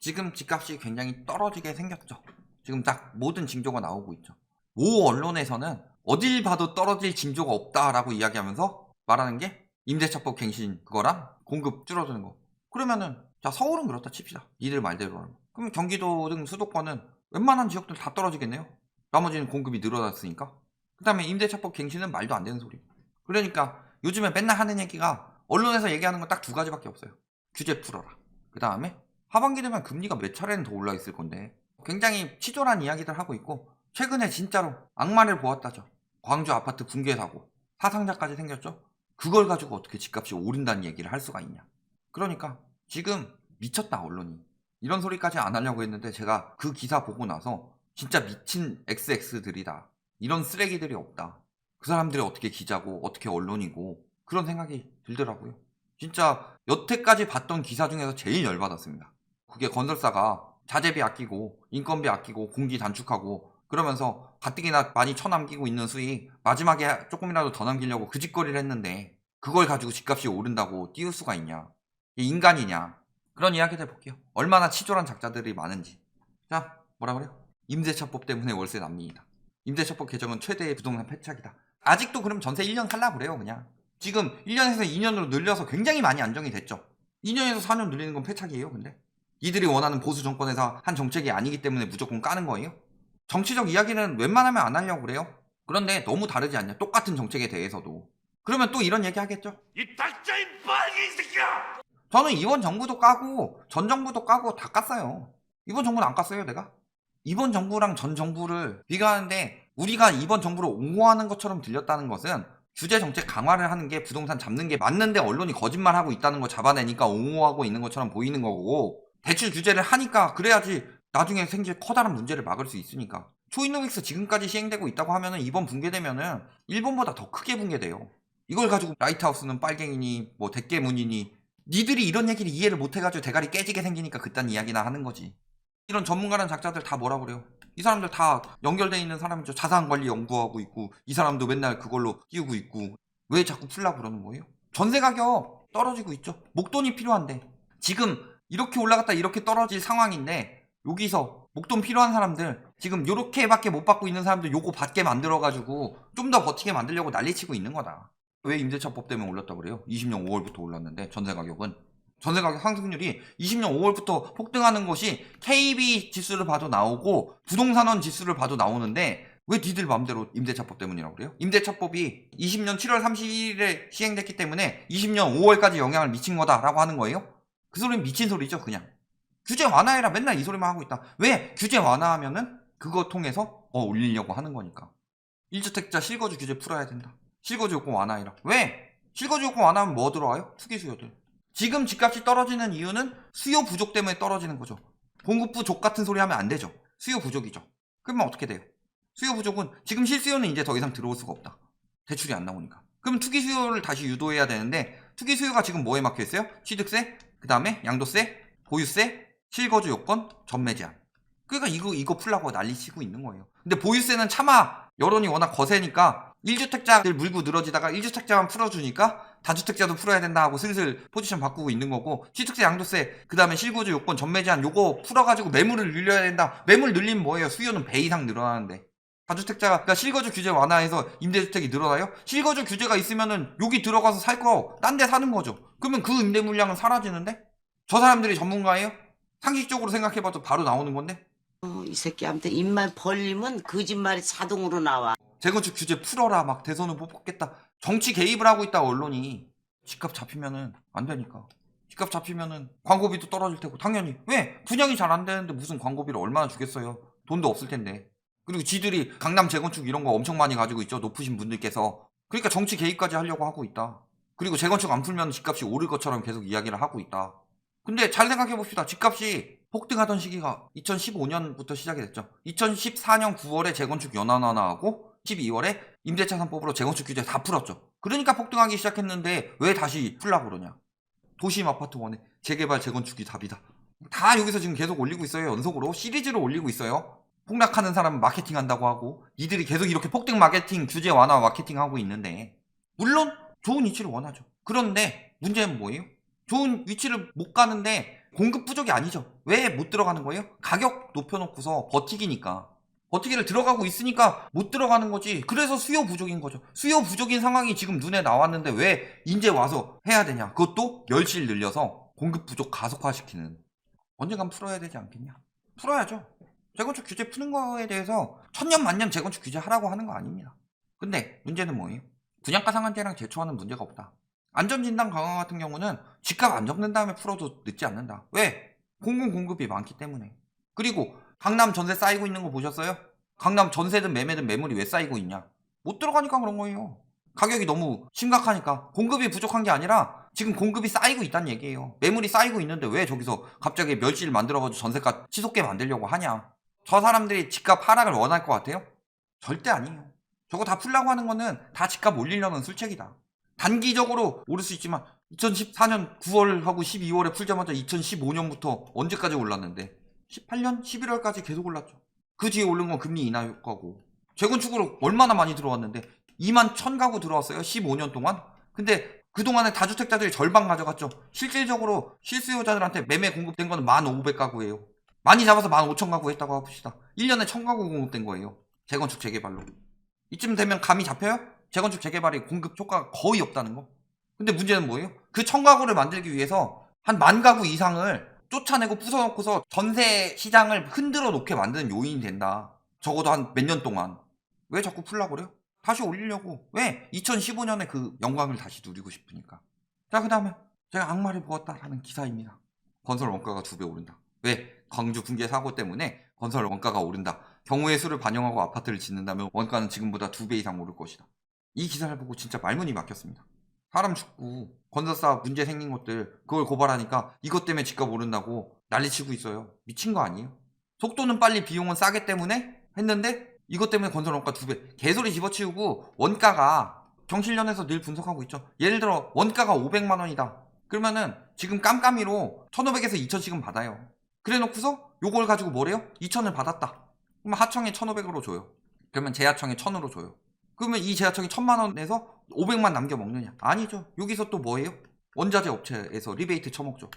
지금 집값이 굉장히 떨어지게 생겼죠. 지금 딱 모든 징조가 나오고 있죠. 모 언론에서는 어딜 봐도 떨어질 징조가 없다라고 이야기하면서 말하는 게 임대차법 갱신 그거랑 공급 줄어드는 거. 그러면은 자 서울은 그렇다 칩시다. 니들 말대로라면. 그럼 경기도 등 수도권은 웬만한 지역들 다 떨어지겠네요. 나머지는 공급이 늘어났으니까. 그 다음에 임대차법 갱신은 말도 안 되는 소리. 그러니까 요즘에 맨날 하는 얘기가 언론에서 얘기하는 건 딱 두 가지밖에 없어요. 규제 풀어라. 그 다음에 하반기 되면 금리가 몇 차례는 더 올라 있을 건데 굉장히 치졸한 이야기들 하고 있고 최근에 진짜로 악마를 보았다죠. 광주 아파트 붕괴 사고 사상자까지 생겼죠. 그걸 가지고 어떻게 집값이 오른다는 얘기를 할 수가 있냐. 그러니까 지금 미쳤다 언론이. 이런 소리까지 안 하려고 했는데 제가 그 기사 보고 나서 진짜 미친 XX들이다. 이런 쓰레기들이 없다. 그 사람들이 어떻게 기자고 어떻게 언론이고 그런 생각이 들더라고요. 진짜 여태까지 봤던 기사 중에서 제일 열받았습니다. 그게 건설사가 자재비 아끼고 인건비 아끼고 공기 단축하고 그러면서 가뜩이나 많이 쳐남기고 있는 수익 마지막에 조금이라도 더 남기려고 그 짓거리를 했는데 그걸 가지고 집값이 오른다고 띄울 수가 있냐. 이게 인간이냐. 그런 이야기들 볼게요. 얼마나 치졸한 작자들이 많은지. 자, 뭐라 그래요? 임대차법 때문에 월세 난민이다. 임대차법 개정은 최대의 부동산 패착이다. 아직도 그럼 전세 1년 살라 그래요 그냥. 지금 1년에서 2년으로 늘려서 굉장히 많이 안정이 됐죠. 2년에서 4년 늘리는 건 패착이에요 근데. 이들이 원하는 보수 정권에서 한 정책이 아니기 때문에 무조건 까는 거예요. 정치적 이야기는 웬만하면 안 하려고 그래요. 그런데 너무 다르지 않냐. 똑같은 정책에 대해서도. 그러면 또 이런 얘기 하겠죠. 이 닥자인 빨갱이 새끼야! 저는 이번 정부도 까고 전 정부도 까고 다 깠어요. 이번 정부는 안 깠어요 내가? 이번 정부랑 전 정부를 비교하는데 우리가 이번 정부를 옹호하는 것처럼 들렸다는 것은 규제 정책 강화를 하는 게 부동산 잡는 게 맞는데 언론이 거짓말하고 있다는 거 잡아내니까 옹호하고 있는 것처럼 보이는 거고 대출 규제를 하니까 그래야지 나중에 생길 커다란 문제를 막을 수 있으니까. 초이노믹스 지금까지 시행되고 있다고 하면은 이번 붕괴되면은 일본보다 더 크게 붕괴돼요. 이걸 가지고 라이트하우스는 빨갱이니 뭐 대깨문이니 니들이 이런 얘기를 이해를 못해가지고 대가리 깨지게 생기니까 그딴 이야기나 하는 거지. 이런 전문가란 작자들 다 뭐라 그래요? 이 사람들 다 연결돼 있는 사람이죠. 자산관리 연구하고 있고 이 사람도 맨날 그걸로 끼우고 있고 왜 자꾸 풀라고 그러는 거예요? 전세 가격 떨어지고 있죠. 목돈이 필요한데 지금 이렇게 올라갔다 이렇게 떨어질 상황인데 여기서 목돈 필요한 사람들 지금 요렇게밖에 못 받고 있는 사람들 요거 받게 만들어가지고 좀 더 버티게 만들려고 난리치고 있는 거다. 왜 임대차법 때문에 올랐다고 그래요? 20년 5월부터 올랐는데 전세 가격은 전세가격 상승률이 20년 5월부터 폭등하는 것이 KB 지수를 봐도 나오고 부동산원 지수를 봐도 나오는데 왜 니들 마음대로 임대차법 때문이라고 그래요? 임대차법이 20년 7월 30일에 시행됐기 때문에 20년 5월까지 영향을 미친 거다라고 하는 거예요? 그 소리는 미친 소리죠 그냥. 규제 완화해라 맨날 이 소리만 하고 있다. 왜? 규제 완화하면은 그거 통해서 올리려고 하는 거니까. 1주택자 실거주 규제 풀어야 된다. 실거주 요건 완화해라. 왜? 실거주 요건 완화하면 뭐 들어와요? 투기 수요들. 지금 집값이 떨어지는 이유는 수요 부족 때문에 떨어지는 거죠. 공급 부족 같은 소리 하면 안 되죠. 수요 부족이죠. 그러면 어떻게 돼요? 수요 부족은 지금 실수요는 이제 더 이상 들어올 수가 없다. 대출이 안 나오니까. 그럼 투기 수요를 다시 유도해야 되는데 투기 수요가 지금 뭐에 막혀 있어요? 취득세, 그 다음에 양도세, 보유세, 실거주 요건, 전매 제한. 그러니까 이거 풀라고 난리치고 있는 거예요. 근데 보유세는 차마 여론이 워낙 거세니까 1주택자들 물고 늘어지다가 1주택자만 풀어주니까 다주택자도 풀어야 된다 하고 슬슬 포지션 바꾸고 있는 거고 취득세 양도세 그 다음에 실거주 요건 전매 제한 요거 풀어가지고 매물을 늘려야 된다. 매물 늘리면 뭐예요? 수요는 배 이상 늘어나는데 다주택자가 그러니까 실거주 규제 완화해서 임대주택이 늘어나요? 실거주 규제가 있으면은 여기 들어가서 살 거 딴 데 사는 거죠. 그러면 그 임대 물량은 사라지는데 저 사람들이 전문가예요? 상식적으로 생각해봐도 바로 나오는 건데 이 새끼한테 입만 벌리면 거짓말이 자동으로 나와. 재건축 규제 풀어라 막 대선 후보 뽑겠다. 정치 개입을 하고 있다 언론이. 집값 잡히면은 안 되니까. 집값 잡히면은 광고비도 떨어질 테고 당연히. 왜? 분양이 잘 안 되는데 무슨 광고비를 얼마나 주겠어요. 돈도 없을 텐데. 그리고 지들이 강남 재건축 이런 거 엄청 많이 가지고 있죠. 높으신 분들께서. 그러니까 정치 개입까지 하려고 하고 있다. 그리고 재건축 안 풀면 집값이 오를 것처럼 계속 이야기를 하고 있다. 근데 잘 생각해 봅시다. 집값이 폭등하던 시기가 2015년부터 시작이 됐죠. 2014년 9월에 재건축 연한화하고 12월에 임대차 3법으로 재건축 규제 다 풀었죠. 그러니까 폭등하기 시작했는데 왜 다시 풀라고 그러냐. 도심 아파트 원에 재개발 재건축이 답이다. 다 여기서 지금 계속 올리고 있어요. 연속으로 시리즈로 올리고 있어요. 폭락하는 사람은 마케팅 한다고 하고 이들이 계속 이렇게 폭등 마케팅 규제 완화 마케팅 하고 있는데 물론 좋은 위치를 원하죠. 그런데 문제는 뭐예요? 좋은 위치를 못 가는데 공급 부족이 아니죠. 왜 못 들어가는 거예요? 가격 높여놓고서 버티기니까. 버티기를 들어가고 있으니까 못 들어가는 거지. 그래서 수요 부족인 거죠. 수요 부족인 상황이 지금 눈에 나왔는데 왜 이제 와서 해야 되냐. 그것도 멸실 늘려서 공급 부족 가속화시키는. 언젠간 풀어야 되지 않겠냐. 풀어야죠. 재건축 규제 푸는 거에 대해서 천년 만년 재건축 규제 하라고 하는 거 아닙니다. 근데 문제는 뭐예요? 분양가 상한제랑 제초하는 문제가 없다. 안전진단 강화 같은 경우는 집값 안 적는 다음에 풀어도 늦지 않는다. 왜? 공공공급이 많기 때문에. 그리고 강남 전세 쌓이고 있는 거 보셨어요? 강남 전세든 매매든 매물이 왜 쌓이고 있냐? 못 들어가니까 그런 거예요. 가격이 너무 심각하니까. 공급이 부족한 게 아니라 지금 공급이 쌓이고 있다는 얘기예요. 매물이 쌓이고 있는데 왜 저기서 갑자기 멸실 만들어가지고 전세가 치솟게 만들려고 하냐? 저 사람들이 집값 하락을 원할 것 같아요? 절대 아니에요. 저거 다 풀라고 하는 거는 다 집값 올리려는 술책이다. 단기적으로 오를 수 있지만 2014년 9월하고 12월에 풀자마자 2015년부터 언제까지 올랐는데 18년 11월까지 계속 올랐죠. 그 뒤에 오른 건 금리 인하 효과고. 재건축으로 얼마나 많이 들어왔는데 2만 1000가구 들어왔어요. 15년 동안. 근데 그동안에 다주택자들이 절반 가져갔죠. 실질적으로 실수요자들한테 매매 공급된 거는 1500가구예요. 많이 잡아서 15,000가구 했다고 합시다. 1년에 1000가구 공급된 거예요. 재건축 재개발로. 이쯤 되면 감이 잡혀요? 재건축 재개발이 공급 효과가 거의 없다는 거. 근데 문제는 뭐예요? 그 1000가구를 만들기 위해서 한 10,000가구 이상을 쫓아내고 부숴놓고서 전세 시장을 흔들어 놓게 만드는 요인이 된다. 적어도 한 몇 년 동안. 왜 자꾸 풀라고 그래요? 다시 올리려고. 왜? 2015년에 그 영광을 다시 누리고 싶으니까. 자, 그 다음에 제가 악마를 보았다라는 기사입니다. 건설 원가가 2배 오른다. 왜? 광주 붕괴 사고 때문에 건설 원가가 오른다. 경우의 수를 반영하고 아파트를 짓는다면 원가는 지금보다 2배 이상 오를 것이다. 이 기사를 보고 진짜 말문이 막혔습니다. 사람 죽고 건설사 문제 생긴 것들 그걸 고발하니까 이것 때문에 집값 오른다고 난리치고 있어요. 미친 거 아니에요? 속도는 빨리 비용은 싸게 때문에 했는데 이것 때문에 건설 원가 2배. 개소리 집어치우고 원가가 정신련에서 늘 분석하고 있죠. 예를 들어 원가가 500만 원이다. 그러면은 지금 깜깜이로 1,500에서 2,000씩은 받아요. 그래 놓고서 요걸 가지고 뭐래요? 2,000을 받았다. 그러면 하청에 1,500으로 줘요. 그러면 재하청에 1,000으로 줘요. 그러면 이 재하청이 1,000만 원에서 500만 남겨 먹느냐? 아니죠. 여기서 또 뭐예요? 원자재 업체에서 리베이트 쳐먹죠.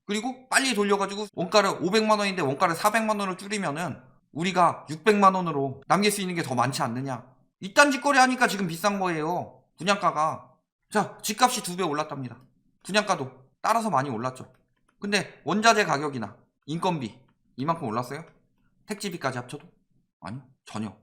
그리고 빨리 돌려가지고 원가를 500만 원인데 원가를 400만 원으로 줄이면은 우리가 600만 원으로 남길 수 있는 게 더 많지 않느냐? 이딴 짓거리 하니까 지금 비싼 거예요. 분양가가. 자, 집값이 2배 올랐답니다. 분양가도 따라서 많이 올랐죠. 근데 원자재 가격이나 인건비 이만큼 올랐어요? 택지비까지 합쳐도? 아니요. 전혀.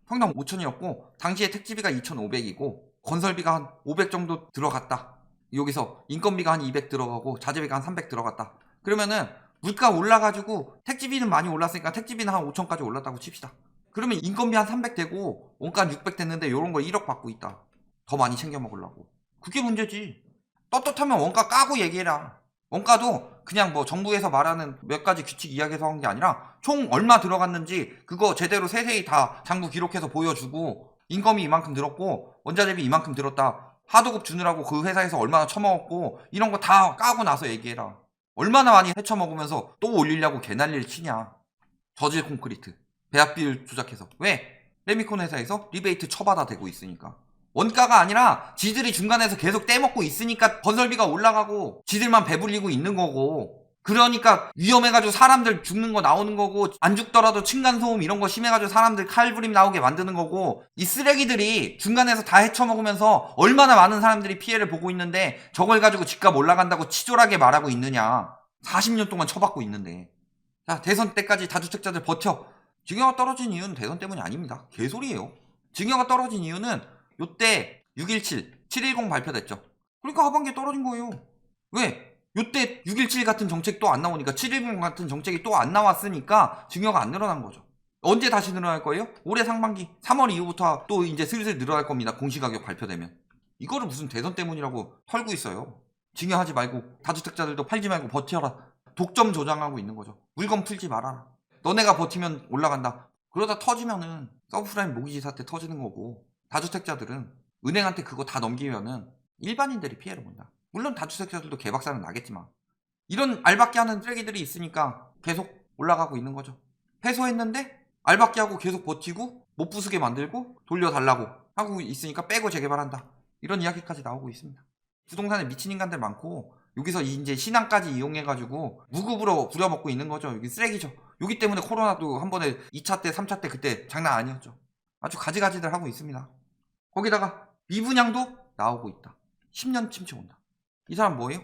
평당 5,000이었고 당시에 택지비가 2,500이고 건설비가 한 500 정도 들어갔다. 여기서 인건비가 한 200 들어가고 자재비가 한 300 들어갔다. 그러면은 물가 올라가지고 택지비는 많이 올랐으니까 택지비는 한 5,000까지 올랐다고 칩시다. 그러면 인건비 한 300 되고 원가는 600 됐는데 이런 거 1억 받고 있다. 더 많이 챙겨 먹으려고. 그게 문제지. 떳떳하면 원가 까고 얘기해라. 원가도 그냥 뭐 정부에서 말하는 몇 가지 규칙 이야기해서 한 게 아니라 총 얼마 들어갔는지 그거 제대로 세세히 다 장부 기록해서 보여주고 인건비 이만큼 들었고 원자재비 이만큼 들었다. 하도급 주느라고 그 회사에서 얼마나 처먹었고 이런 거 다 까고 나서 얘기해라. 얼마나 많이 헤쳐먹으면서 또 올리려고 개난리를 치냐. 저질 콘크리트 배합비를 조작해서. 왜? 레미콘 회사에서 리베이트 처받아 대고 있으니까. 원가가 아니라 지들이 중간에서 계속 떼먹고 있으니까 건설비가 올라가고 지들만 배불리고 있는 거고. 그러니까 위험해가지고 사람들 죽는 거 나오는 거고 안 죽더라도 층간소음 이런 거 심해가지고 사람들 칼부림 나오게 만드는 거고. 이 쓰레기들이 중간에서 다 헤쳐먹으면서 얼마나 많은 사람들이 피해를 보고 있는데 저걸 가지고 집값 올라간다고 치졸하게 말하고 있느냐. 40년 동안 쳐받고 있는데. 자, 대선 때까지 다주택자들 버텨. 증여가 떨어진 이유는 대선 때문이 아닙니다. 개소리예요. 증여가 떨어진 이유는 요때 617, 710 발표됐죠. 그러니까 하반기에 떨어진 거예요. 왜? 요때 617 같은 정책도 안 나오니까 710 같은 정책이 또 안 나왔으니까 증여가 안 늘어난 거죠. 언제 다시 늘어날 거예요? 올해 상반기 3월 이후부터 또 이제 슬슬 늘어날 겁니다. 공시가격 발표되면. 이거를 무슨 대선 때문이라고 털고 있어요. 증여하지 말고 다주택자들도 팔지 말고 버텨라. 독점 조장하고 있는 거죠. 물건 풀지 말아라. 너네가 버티면 올라간다. 그러다 터지면은 서브프라임 모기지 사태 터지는 거고 다주택자들은 은행한테 그거 다 넘기면은 일반인들이 피해를 본다. 물론 다주택자들도 개박살은 나겠지만 이런 알박기 하는 쓰레기들이 있으니까 계속 올라가고 있는 거죠. 해소했는데 알박기 하고 계속 버티고 못 부수게 만들고 돌려달라고 하고 있으니까 빼고 재개발한다. 이런 이야기까지 나오고 있습니다. 부동산에 미친 인간들 많고 여기서 이제 신앙까지 이용해가지고 무급으로 부려먹고 있는 거죠. 여기 쓰레기죠. 여기 때문에 코로나도 한 번에 2차 때 3차 때 그때 장난 아니었죠. 아주 가지가지들 하고 있습니다. 거기다가 미분양도 나오고 있다. 10년 침체 온다. 이 사람 뭐예요?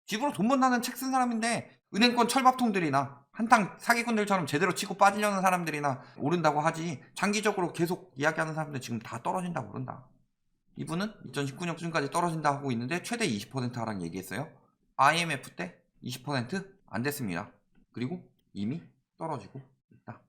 집으로 돈 못 나는 책 쓴 사람인데 은행권 철밥통들이나 한탕 사기꾼들처럼 제대로 치고 빠지려는 사람들이나 오른다고 하지, 장기적으로 계속 이야기하는 사람들 지금 다 떨어진다고 그런다. 이분은 2019년 수준까지 떨어진다 하고 있는데 최대 20% 하라는 얘기했어요. IMF 때 20% 안 됐습니다. 그리고 이미 떨어지고 있다.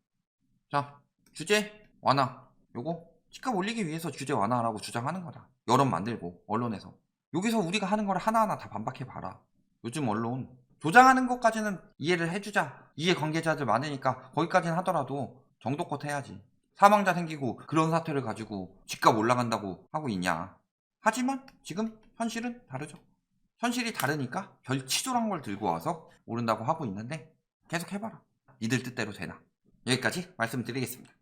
자, 규제 완화. 요거 집값 올리기 위해서 규제 완화라고 주장하는 거다. 여론 만들고 언론에서. 여기서 우리가 하는 걸 하나하나 다 반박해봐라. 요즘 언론 조장하는 것까지는 이해를 해주자. 이해 관계자들 많으니까 거기까지는 하더라도 정도껏 해야지. 사망자 생기고 그런 사태를 가지고 집값 올라간다고 하고 있냐. 하지만 지금 현실은 다르죠. 현실이 다르니까 별 치졸한 걸 들고 와서 오른다고 하고 있는데 계속 해봐라. 니들 뜻대로 되나. 여기까지 말씀드리겠습니다.